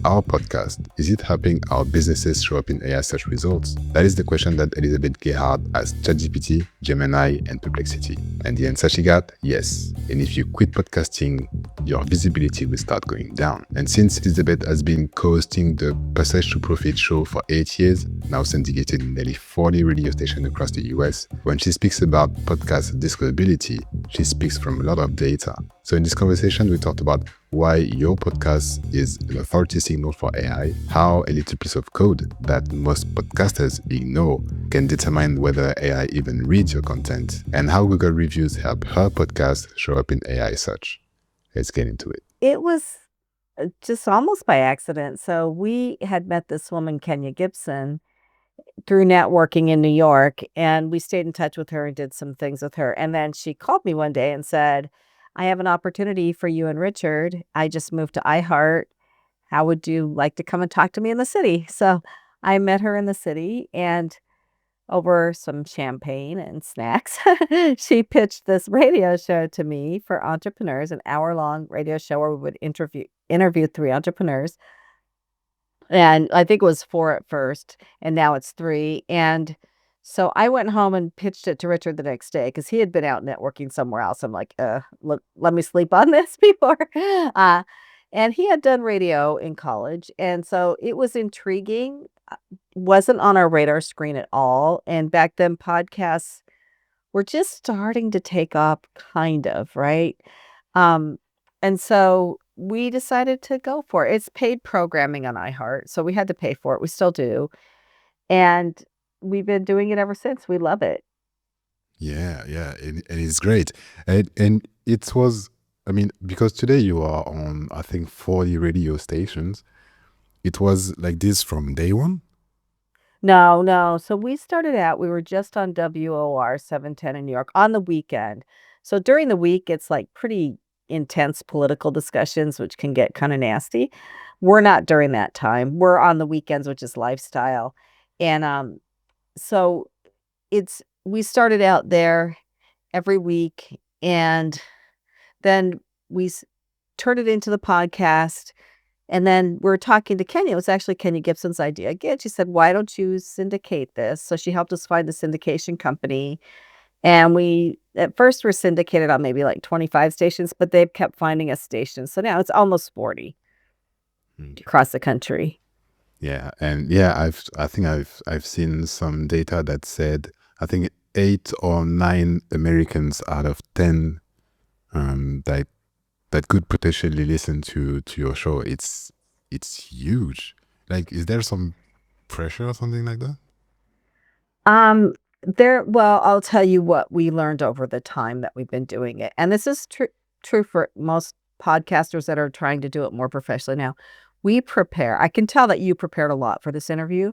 our podcast? Is it helping our businesses show up in AI search results? That is the question that Elizabeth Gearhart asked ChatGPT, Gemini, and Perplexity. And the answer she got, yes. And if you quit podcasting, your visibility will start going down. And since Elizabeth has been co-hosting the Passage to Profit show for 8 years, now syndicated in nearly 40 radio stations across the US, when she speaks about podcast discoverability, she speaks from a lot of data. So in this conversation, we talked about why your podcast is an authority signal for AI, how a little piece of code that most podcasters ignore can determine whether AI even reads your content, and how Google reviews help her podcast show up in AI search. Let's get into it. It was just almost by accident. So we had met this woman, Kenya Gibson, through networking in New York, and we stayed in touch with her and did some things with her. And then she called me one day and said, I have an opportunity for you and Richard. I just moved to iHeart. How would you like to come and talk to me in the city? So I met her in the city, and over some champagne and snacks, she pitched this radio show to me for entrepreneurs, an hour-long radio show where we would interview 3 entrepreneurs. And I think it was 4 at first, and now it's 3. And so I went home and pitched it to Richard the next day because he had been out networking somewhere else. I'm like, look, let me sleep on this before. And he had done radio in college. And so it was intriguing. Wasn't on our radar screen at all. And back then, podcasts were just starting to take off, kind of, right? And so we decided to go for it. It's paid programming on iHeart, so we had to pay for it. We still do. And we've been doing it ever since. We love it. Yeah, and it's great. And it was, I mean, because today you are on, I think, 40 radio stations. It was like this from day one? No. So we started out, we were just on WOR 710 in New York on the weekend. So during the week, it's like pretty intense political discussions, which can get kind of nasty. We're not during that time. We're on the weekends, which is lifestyle. And so we started out there every week, and then we turned it into the podcast. And then we're talking to Kenya. It was actually Kenya Gibson's idea again. She said, why don't you syndicate this? So she helped us find the syndication company. And we, at first, were syndicated on maybe like 25 stations, but they've kept finding us stations. So now it's almost 40 across the country. Yeah, and yeah, I think I've seen some data that said, I think 8 or 9 Americans out of 10 that could potentially listen to your show. It's huge. Like, is there some pressure or something like that? Well, I'll tell you what we learned over the time that we've been doing it. And this is true for most podcasters that are trying to do it more professionally now. We prepare. I can tell that you prepared a lot for this interview.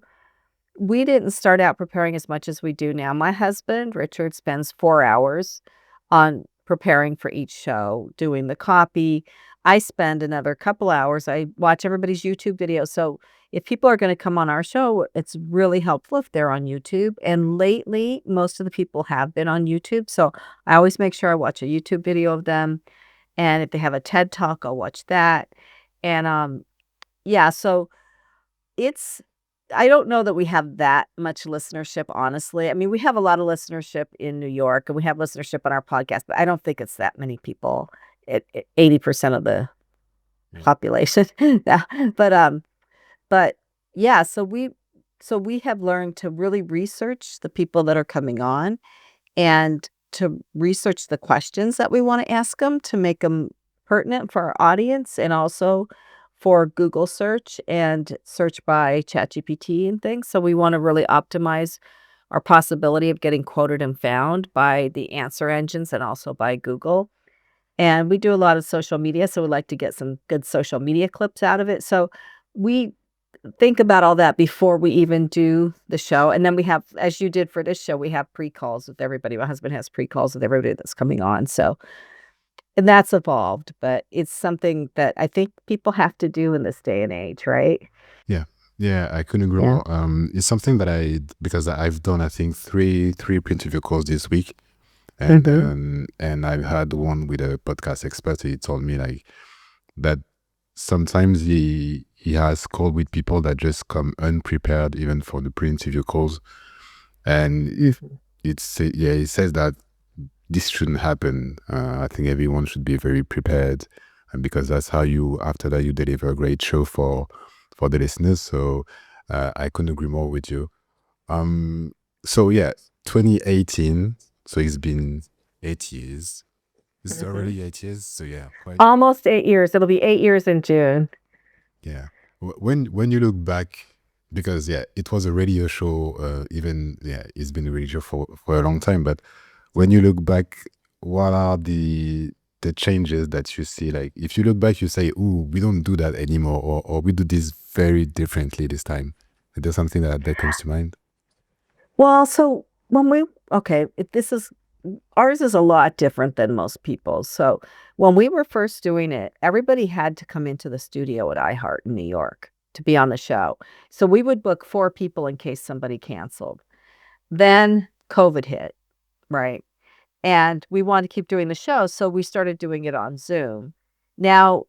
We didn't start out preparing as much as we do now. My husband, Richard, spends 4 hours on preparing for each show, doing the copy. I spend another couple hours. I watch everybody's YouTube videos. So if people are going to come on our show, it's really helpful if they're on YouTube. And lately, most of the people have been on YouTube. So I always make sure I watch a YouTube video of them. And if they have a TED Talk, I'll watch that. And yeah, so I don't know that we have that much listenership, honestly. I mean, we have a lot of listenership in New York, and we have listenership on our podcast, but I don't think it's that many people. 80% of the population. Yeah. But yeah, so we have learned to really research the people that are coming on, and to research the questions that we want to ask them to make them pertinent for our audience, and also for Google search and search by ChatGPT and things. So we want to really optimize our possibility of getting quoted and found by the answer engines and also by Google. And we do a lot of social media, so we'd like to get some good social media clips out of it. So we think about all that before we even do the show. And then we have, as you did for this show, we have pre-calls with everybody. My husband has pre-calls with everybody that's coming on. So, and that's evolved, but it's something that I think people have to do in this day and age, right? Yeah, I couldn't agree more. It's something that because I've done, I think, three pre-interview calls this week. And I've had one with a podcast expert. He told me like that sometimes he he has called with people that just come unprepared even for the pre-interview calls. And if he says that this shouldn't happen. I think everyone should be very prepared, and because that's how you, after that, you deliver a great show for the listeners. So I couldn't agree more with you. So yeah, 2018. So it's been 8 years. This is already 8 years. So yeah, quite. Almost 8 years. It'll be 8 years in June. Yeah. When you look back, because yeah, it was a radio show. Even yeah, it's been a radio show for a long time. But when you look back, what are the changes that you see? Like if you look back, you say, "Ooh, we don't do that anymore," or "We do this very differently this time." Is there something that comes to mind? Well, so ours is a lot different than most people's. So when we were first doing it, everybody had to come into the studio at iHeart in New York to be on the show. So we would book 4 people in case somebody canceled. Then COVID hit, right? And we wanted to keep doing the show, so we started doing it on Zoom. Now,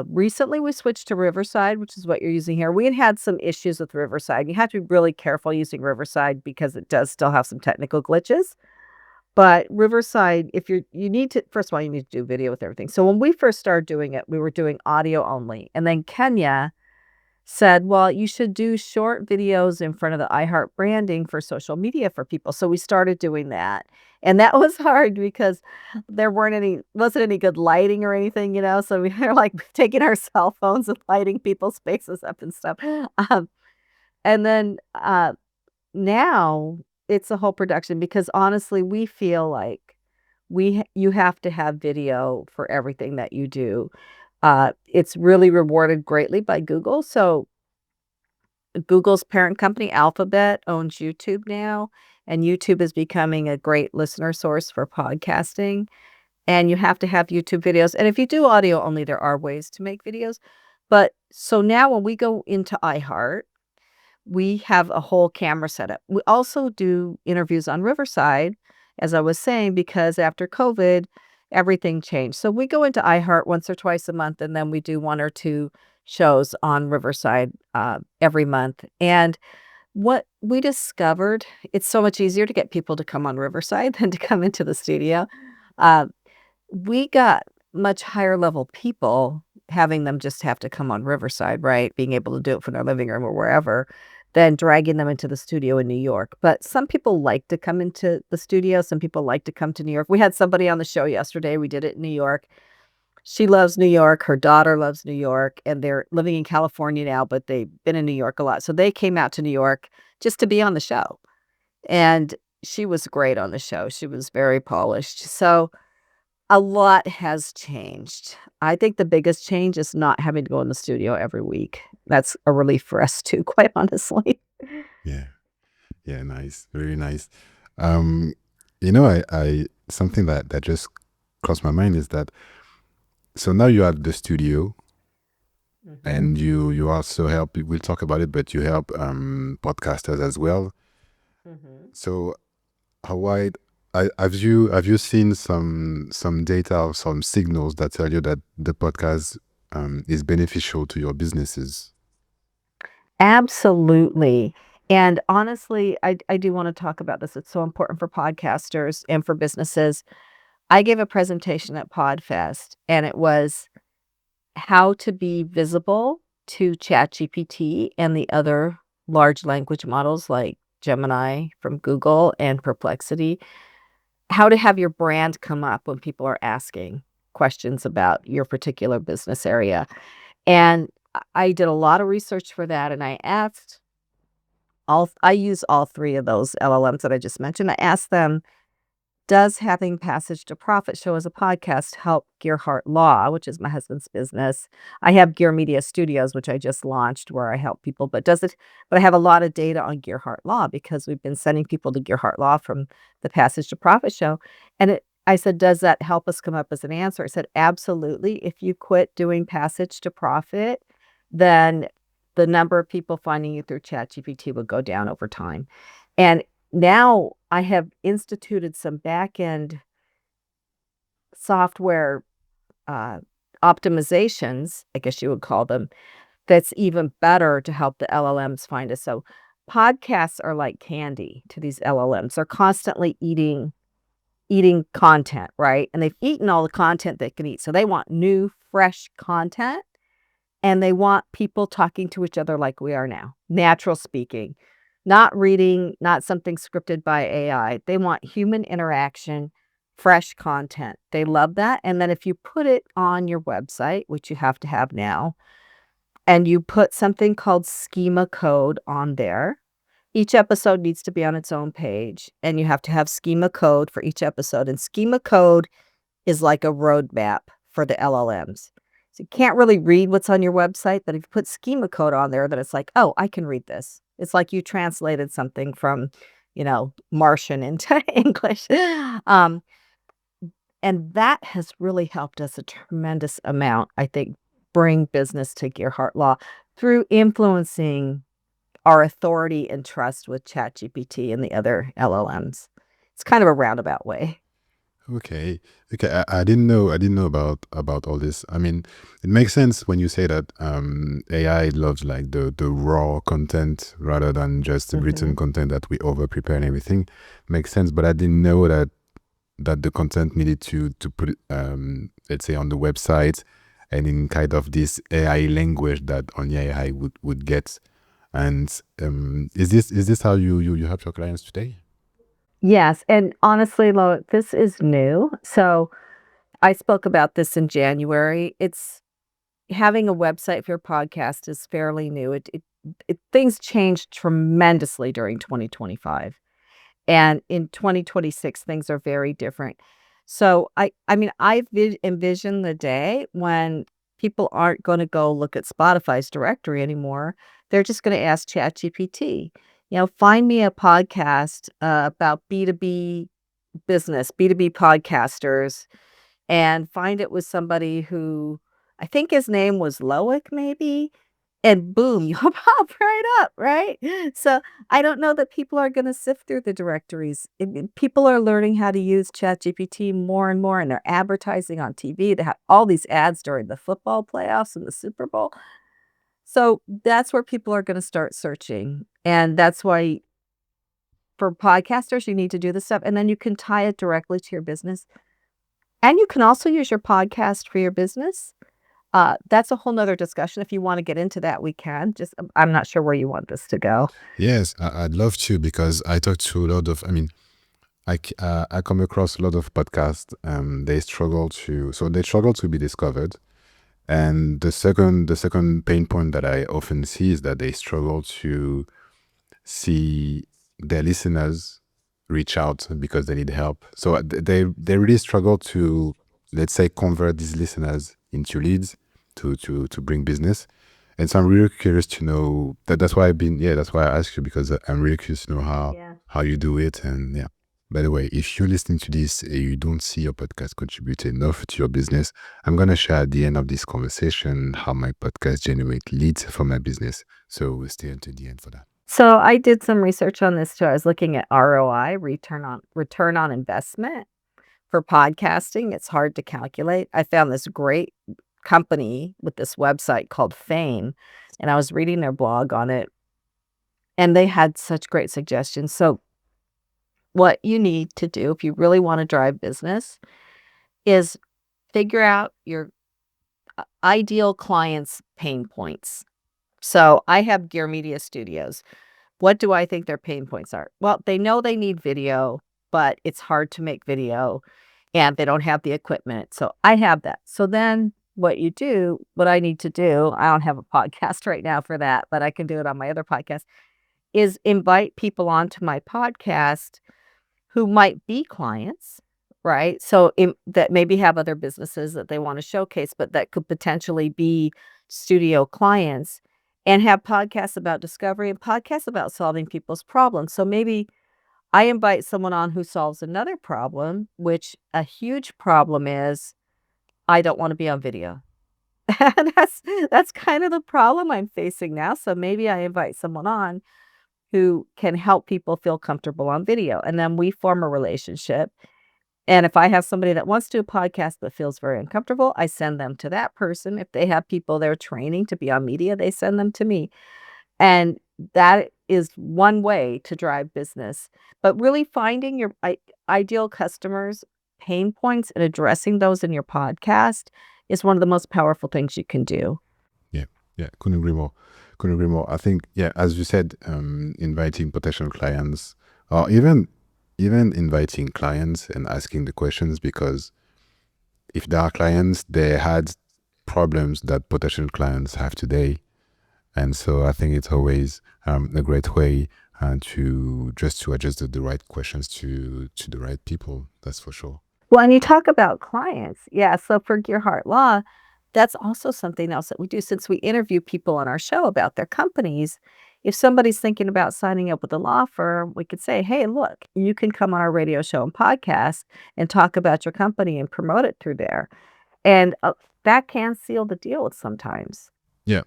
recently we switched to Riverside, which is what you're using here. We had some issues with Riverside. You have to be really careful using Riverside because it does still have some technical glitches. But Riverside, if you need to, first of all, you need to do video with everything. So when we first started doing it, we were doing audio only. And then Kenya said, well, you should do short videos in front of the iHeart branding for social media for people. So we started doing that. And that was hard because there wasn't any good lighting or anything, so we were like taking our cell phones and lighting people's faces up and stuff. Um, and then now it's a whole production because honestly, we feel like you have to have video for everything that you do. It's really rewarded greatly by Google. So Google's parent company, Alphabet, owns YouTube now, and YouTube is becoming a great listener source for podcasting. And you have to have YouTube videos. And if you do audio only, there are ways to make videos. But so now when we go into iHeart, we have a whole camera setup. We also do interviews on Riverside, as I was saying, because after COVID, everything changed. So we go into iHeart once or twice a month, and then we do 1 or 2 shows on Riverside every month. And what we discovered, it's so much easier to get people to come on Riverside than to come into the studio. Uh, we got much higher level people having them just have to come on Riverside, right? Being able to do it from their living room or wherever, than dragging them into the studio in New York. But some people like to come into the studio. Some people like to come to New York. We had somebody on the show yesterday. We did it in New York. She loves New York. Her daughter loves New York, and they're living in California now, but they've been in New York a lot. So they came out to New York just to be on the show. And she was great on the show. She was very polished. So a lot has changed. I think the biggest change is not having to go in the studio every week. That's a relief for us too, quite honestly. Yeah. Yeah. Nice. Very nice. Um, I something that just crossed my mind is that so now you have the studio and you also help. We'll talk about it, but you help podcasters as well. So how wide have you seen some data or some signals that tell you that the podcast is beneficial to your businesses? Absolutely. And honestly, I do want to talk about this. It's so important for podcasters and for businesses. I gave a presentation at PodFest, and it was how to be visible to ChatGPT and the other large language models like Gemini from Google and Perplexity. How to have your brand come up when people are asking questions about your particular business area. And I did a lot of research for that, and I use all 3 of those LLMs that I just mentioned. I asked them, does having Passage to Profit show as a podcast help Gearhart Law, which is my husband's business? I have Gear Media Studios, which I just launched where I help people, but I have a lot of data on Gearhart Law because we've been sending people to Gearhart Law from the Passage to Profit show. And I said, does that help us come up as an answer? I said, absolutely. If you quit doing Passage to Profit, then the number of people finding you through ChatGPT will go down over time. And now I have instituted some back-end software optimizations, I guess you would call them, that's even better to help the LLMs find us. So podcasts are like candy to these LLMs. They're constantly eating content, right? And they've eaten all the content they can eat. So they want new, fresh content, and they want people talking to each other like we are now, natural speaking, not reading, not something scripted by AI. They want human interaction, fresh content. They love that. And then if you put it on your website, which you have to have now, and you put something called schema code on there. Each episode needs to be on its own page, and you have to have schema code for each episode, and schema code is like a roadmap for the LLMs. So you can't really read what's on your website, but if you put schema code on there, then it's like, "Oh, I can read this." It's like you translated something from, Martian into English. Um, and that has really helped us a tremendous amount, I think, bring business to Gearhart Law through influencing our authority and trust with ChatGPT and the other LLMs. It's kind of a roundabout way. Okay. Okay. I didn't know about all this. I mean, it makes sense when you say that AI loves like the raw content rather than just the written Mhm. content that we over prepare and everything. Makes sense, but I didn't know that the content needed to put it, let's say, on the website and in kind of this AI language that only AI would get. And is this how you help your clients today? Yes, and honestly, Lo, this is new. So I spoke about this in January. It's having a website for your podcast is fairly new. Things changed tremendously during 2025. And in 2026, things are very different. So I mean, envisioned the day when people aren't gonna go look at Spotify's directory anymore. They're just gonna ask ChatGPT, "Find me a podcast, about B2B business, B2B podcasters, and find it with somebody who" I think his name was Loic maybe, and boom, you'll pop right up, right? So, I don't know that people are gonna sift through the directories. People are learning how to use ChatGPT more and more, and they're advertising on TV. They have all these ads during the football playoffs and the Super Bowl. So, that's where people are gonna start searching, and that's why for podcasters, you need to do this stuff, and then you can tie it directly to your business, and you can also use your podcast for your business. That's a whole nother discussion. If you wanna get into that, we can. Just, I'm not sure where you want this to go. Yes, I'd love to because I talk to a lot of. I mean, I come across a lot of podcasts. They struggle to be discovered. And the second pain point that I often see is that they struggle to see their listeners reach out because they need help. So they really struggle to, let's say, convert these listeners into leads to bring business. And so I'm really curious to know that. That's why I asked you, because I'm really curious to know Yeah. how you do it. And yeah. By the way, if you're listening to this and you don't see your podcast contribute enough to your business, I'm gonna share at the end of this conversation how my podcast generate leads for my business. So stay until the end for that. So, I did some research on this too. I was looking at ROI, return on investment for podcasting. It's hard to calculate. I found this great company with this website called Fame, and I was reading their blog on it, and they had such great suggestions. So, what you need to do if you really wanna drive business is figure out your ideal client's pain points. So I have Gear Media Studios. What do I think their pain points are? Well, they know they need video, but it's hard to make video and they don't have the equipment. So I have that. So then what I need to do, I don't have a podcast right now for that, but I can do it on my other podcast, is invite people onto my podcast who might be clients, right? So that maybe have other businesses that they want to showcase, but that could potentially be studio clients, and have podcasts about discovery and podcasts about solving people's problems. So maybe I invite someone on who solves another problem, which a huge problem is I don't want to be on video. And that's kind of the problem I'm facing now. So maybe I invite someone on who can help people feel comfortable on video, and then we form a relationship. And if I have somebody that wants to do a podcast but feels very uncomfortable, I send them to that person. If they have people they're training to be on media, they send them to me. And that is one way to drive business. But really finding your ideal customers' pain points and addressing those in your podcast is one of the most powerful things you can do. Yeah, yeah, couldn't agree more. Couldn't agree more. I think, yeah, as you said, inviting potential clients, or even inviting clients and asking the questions, because if there are clients, they had problems that potential clients have today. And so I think it's always a great way to adjust the right questions to the right people. That's for sure. Well, and you talk about clients. Yeah, so for Gearhart Law, that's also something else that we do since we interview people on our show about their companies. If somebody's thinking about signing up with a law firm, we could say, "Hey, look, you can come on our radio show and podcast and talk about your company and promote it through there." And that can seal the deal sometimes. Yeah.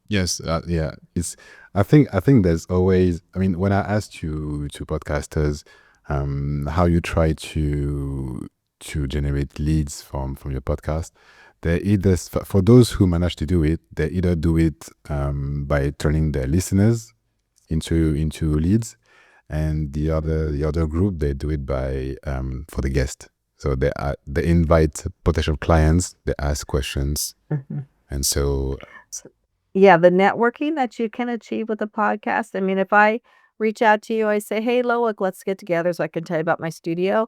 Yes. Yeah. It's. I think there's always. I mean, when I asked you to podcasters, how you try to generate leads from your podcast, they either for those who manage to do it, they either do it by turning their listeners into leads, and the other group, they do it by for the guest. So they invite potential clients, they ask questions, Mhm. and so Yeah, the networking that you can achieve with a podcast. I mean, if I reach out to you, I say, "Hey, Loic, let's get together so I can tell you about my studio."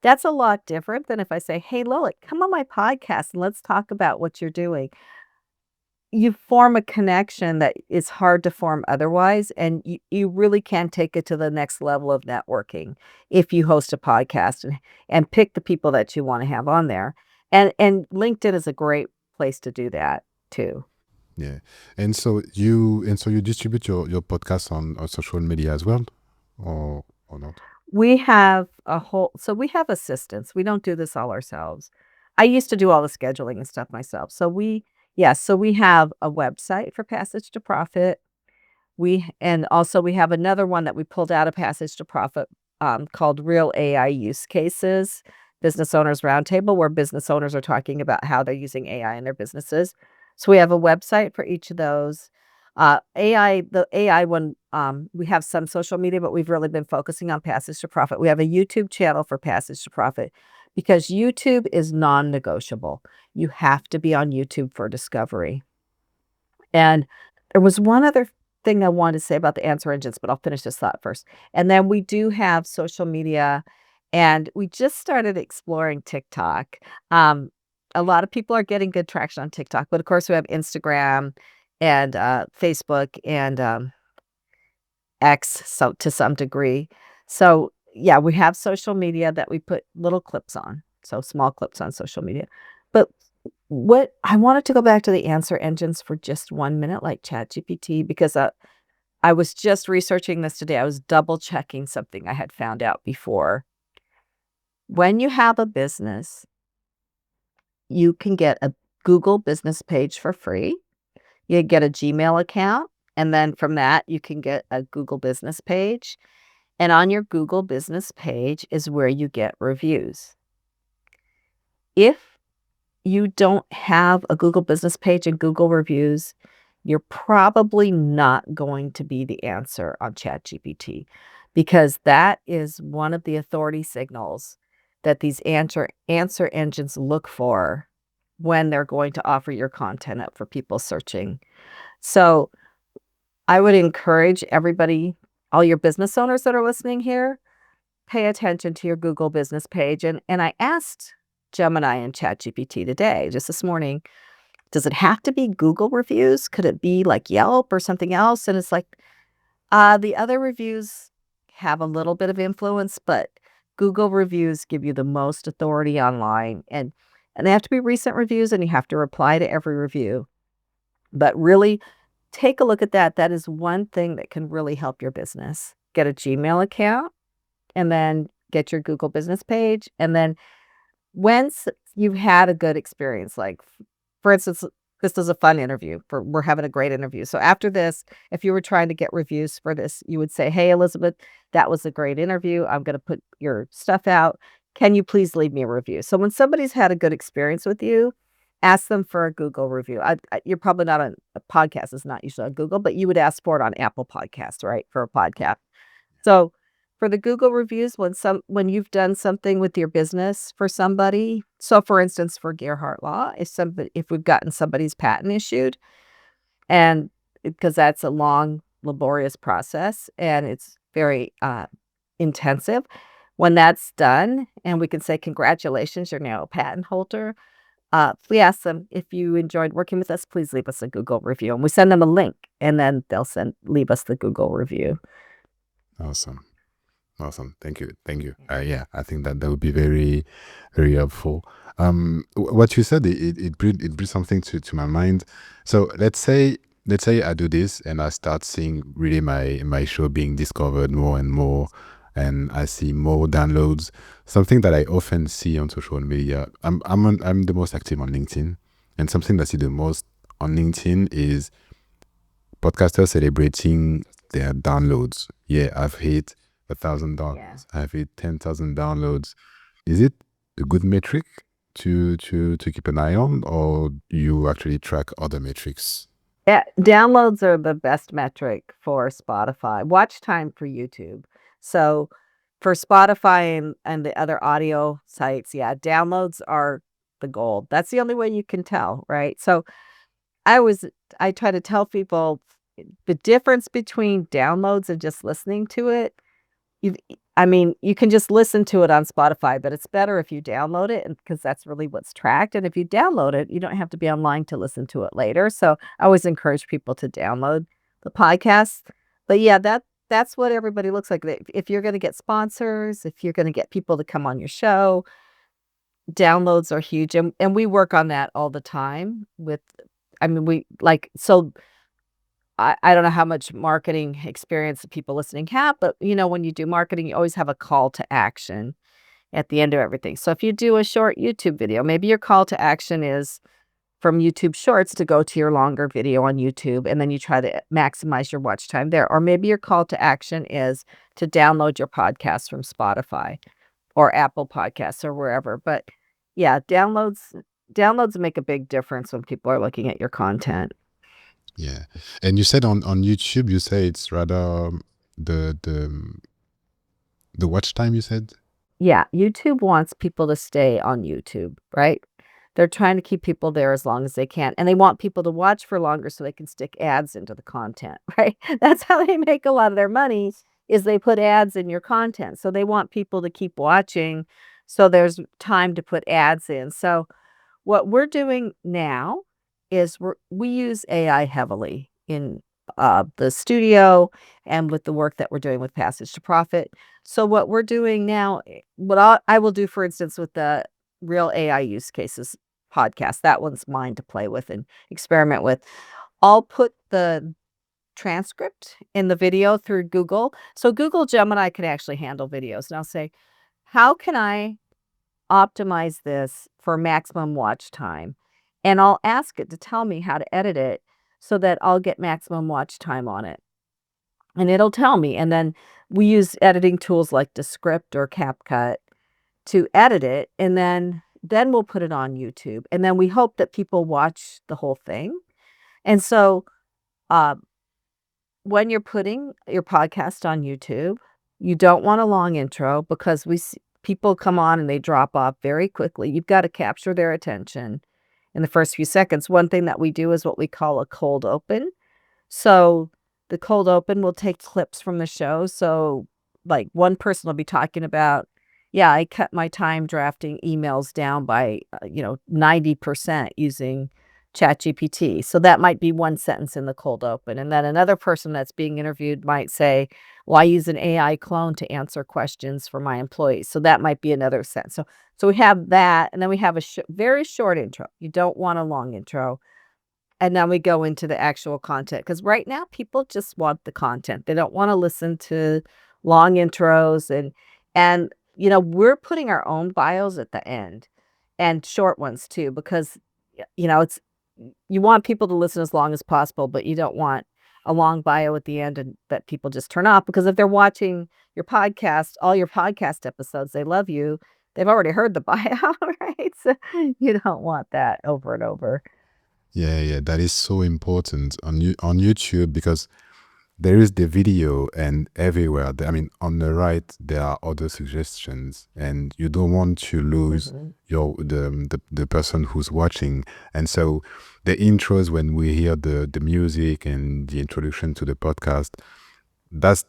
That's a lot different than if I say, "Hey, Loic, come on my podcast and let's talk about what you're doing." You form a connection that is hard to form otherwise, and you really can take it to the next level of networking if you host a podcast and pick the people that you wanna have on there. And LinkedIn is a great place to do that too. yeah, and so you distribute your podcast on social media as well, or not? We have we have assistants. We don't do this all ourselves. I used to do all the scheduling and stuff myself. So we have a website for Passage to Profit. And also we have another one that we pulled out of Passage to Profit, called Real AI Use Cases, Business Owners Roundtable, where business owners are talking about how they're using AI in their businesses. So we have a website for each of those. The AI one, we have some social media, but we've really been focusing on Passage to Profit. We have a YouTube channel for Passage to Profit because YouTube is non-negotiable. You have to be on YouTube for discovery. And there was one other thing I wanted to say about the answer engines, but I'll finish this thought first. And then we do have social media, and we just started exploring TikTok. Um, a lot of people are getting good traction on TikTok, but of course we have Instagram and Facebook and X, so to some degree. So yeah, we have social media that we put little clips on, so small clips on social media. But what I wanted to go back to the answer engines for just 1 minute, like ChatGPT, because I was just researching this today. I was double checking something I had found out before. When you have a business, you can get a Google business page for free. You get a Gmail account, and then from that, you can get a Google business page. And on your Google business page is where you get reviews. If you don't have a Google business page and Google reviews, you're probably not going to be the answer on ChatGPT because that is one of the authority signals that these answer engines look for when they're going to offer your content up for people searching. So I would encourage everybody, all your business owners that are listening here, pay attention to your Google business page. And I asked Gemini and ChatGPT today, just this morning, does it have to be Google reviews? Could it be like Yelp or something else? And it's like, the other reviews have a little bit of influence, but Google reviews give you the most authority online. And they have to be recent reviews and you have to reply to every review. But really take a look at that. That is one thing that can really help your business. Get a Gmail account and then get your Google business page. And then once you've had a good experience, like for instance, this is a fun interview we're having a great interview. So after this, if you were trying to get reviews for this, you would say, "Hey, Elizabeth, that was a great interview. I'm going to put your stuff out. can you please leave me a review? So when somebody's had a good experience with you, ask them for a Google review. You're probably not on a podcast is not usually on Google, but you would ask for it on Apple Podcasts, right? For a podcast. So for the Google reviews, when you've done something with your business for somebody, so for instance, for Gearhart Law, if we've gotten somebody's patent issued, and because that's a long, laborious process and it's very intensive. When that's done, and we can say, congratulations, you're now a patent holder. We ask them, if you enjoyed working with us, please leave us a Google review. And we send them a link, and then they'll leave us the Google review. Awesome. Awesome. Thank you. Thank you. Yeah, I think that would be very, very helpful. What you said, it brings something to my mind. So let's say I do this and I start seeing really my show being discovered more and more, and I see more downloads. Something that I often see on social media. I'm the most active on LinkedIn, and something that I see the most on LinkedIn is podcasters celebrating their downloads. Yeah, I've hit $1,000. Yeah. I've hit 10,000 downloads. Is it a good metric to keep an eye on, or you actually track other metrics? Yeah, downloads are the best metric for Spotify. Watch time for YouTube. So for Spotify and the other audio sites, yeah, downloads are the gold. That's the only way you can tell, right? So I try to tell people the difference between downloads and just listening to it. You I mean, you can just listen to it on Spotify, but it's better if you download it, and because that's really what's tracked, and if you download it, you don't have to be online to listen to it later, so I always encourage people to download the podcast. But yeah, that's what everybody looks like. If you're gonna get sponsors, if you're gonna get people to come on your show, downloads are huge, and we work on that all the time with I mean, we like so I don't know how much marketing experience the people listening have, but, when you do marketing, you always have a call to action at the end of everything. So if you do a short YouTube video, maybe your call to action is from YouTube Shorts to go to your longer video on YouTube, and then you try to maximize your watch time there. Or maybe your call to action is to download your podcast from Spotify or Apple Podcasts or wherever. But yeah, downloads make a big difference when people are looking at your content. Yeah, and you said on YouTube, you say it's rather the the watch time. You said. Yeah, YouTube wants people to stay on YouTube, right? They're trying to keep people there as long as they can, and they want people to watch for longer so they can stick ads into the content, right? That's how they make a lot of their money is they put ads in your content. So they want people to keep watching, so there's time to put ads in. So what we're doing now is we use AI heavily in the studio and with the work that we're doing with Passage to Profit. So what we're doing now, I will do, for instance, with the Real AI Use Cases podcast, that one's mine to play with and experiment with. I'll put the transcript in the video through Google. So Google Gemini can actually handle videos. And I'll say, how can I optimize this for maximum watch time? And I'll ask it to tell me how to edit it so that I'll get maximum watch time on it. And it'll tell me. And then we use editing tools like Descript or CapCut to edit it. And then we'll put it on YouTube. And then we hope that people watch the whole thing. And so uh, when you're putting your podcast on YouTube, you don't want a long intro because people come on and they drop off very quickly. You've got to capture their attention in the first few seconds. One thing that we do is what we call a cold open. So the cold open will take clips from the show. So like one person will be talking about, yeah, I cut my time drafting emails down by 90% using ChatGPT. So that might be one sentence in the cold open. And then another person that's being interviewed might say, well, I use an AI clone to answer questions for my employees. So that might be another sentence. So we have that, and then we have a very short intro. You don't want a long intro. And then we go into the actual content, because right now people just want the content. They don't want to listen to long intros, and we're putting our own bios at the end and short ones too, because it's you want people to listen as long as possible, but you don't want a long bio at the end and that people just turn off, because if they're watching your podcast, all your podcast episodes, they love you. they've already heard the buyout, right? So you don't want that over and over. Yeah, that is so important on YouTube, because there is the video and everywhere. I mean, on the right, there are other suggestions, and you don't want to lose the person who's watching. And so the intros, when we hear the music and the introduction to the podcast, that's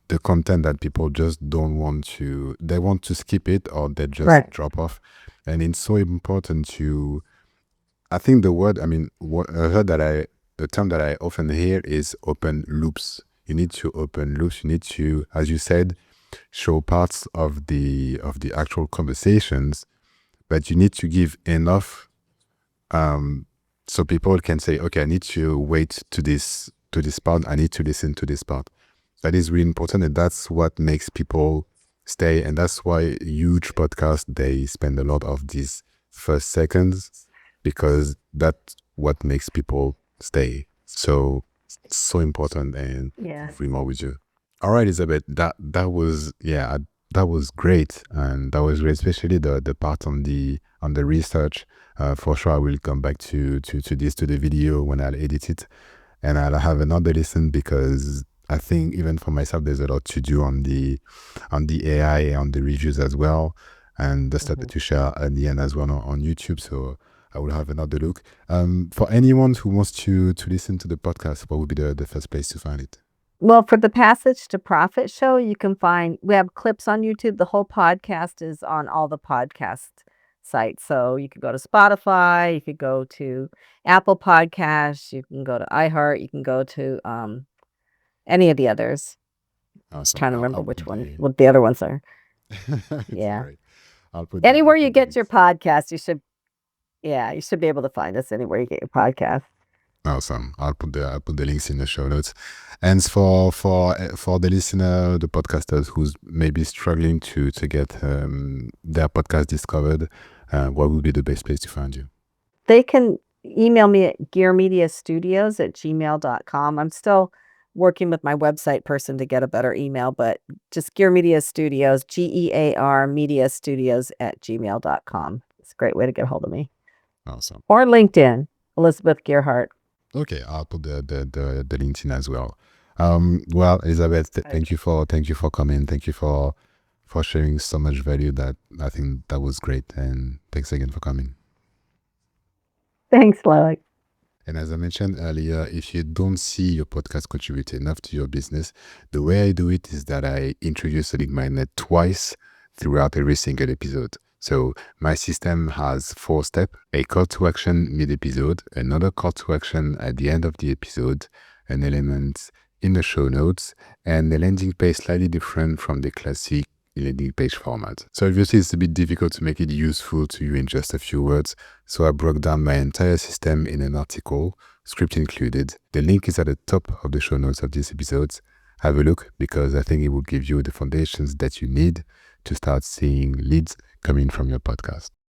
the content that people just don't want to, they want to skip it, or they just drop off. And it's so important to, I think the term that I often hear is open loops. You need to open loops. You need to, as you said, show parts of the actual conversations, but you need to give enough so people can say, okay, I need to wait to this part. I need to listen to this part. That is really important, and that's what makes people stay. And that's why huge podcasts, they spend a lot of these first seconds, because that's what makes people stay. So important, and free more with you. All right, Elizabeth, that was great, and that was great, especially the part on the research. For sure, I will come back to the video when I'll edit it, and I'll have another listen, because I think even for myself, there's a lot to do on the AI, on the reviews as well, and the stuff that you share at the end as well on YouTube. So I will have another look. For anyone who wants to listen to the podcast, what would be the first place to find it? Well, for the Passage to Profit show, we have clips on YouTube. The whole podcast is on all the podcast sites. So you could go to Spotify, you could go to Apple Podcasts, you can go to iHeart, you can go to any of the others. Awesome. Trying to remember what the other ones are. Yeah. Anywhere you get your podcast, you should be able to find us anywhere you get your podcast. Awesome. I'll put the links in the show notes. And for the listener, the podcasters who's maybe struggling to get their podcast discovered, what would be the best place to find you? They can email me at gearmediastudios@gmail.com. I'm still working with my website person to get a better email, but just Gear Media Studios, GEAR Media Studios @gmail.com. It's a great way to get a hold of me. Awesome. Or LinkedIn, Elizabeth Gearhart. Okay, I'll put the LinkedIn as well. Well, Elizabeth, thank you for coming. Thank you for sharing so much value. That I think that was great, and thanks again for coming. Thanks, Loic. And as I mentioned earlier, if you don't see your podcast contribute enough to your business, the way I do it is that I introduce a lead magnet twice throughout every single episode. So my system has 4 steps: a call to action mid-episode, another call to action at the end of the episode, an element in the show notes, and a landing page slightly different from the classic landing page format. So obviously it's a bit difficult to make it useful to you in just a few words. So I broke down my entire system in an article, script included. The link is at the top of the show notes of this episode. Have a look, because I think it will give you the foundations that you need to start seeing leads coming from your podcast.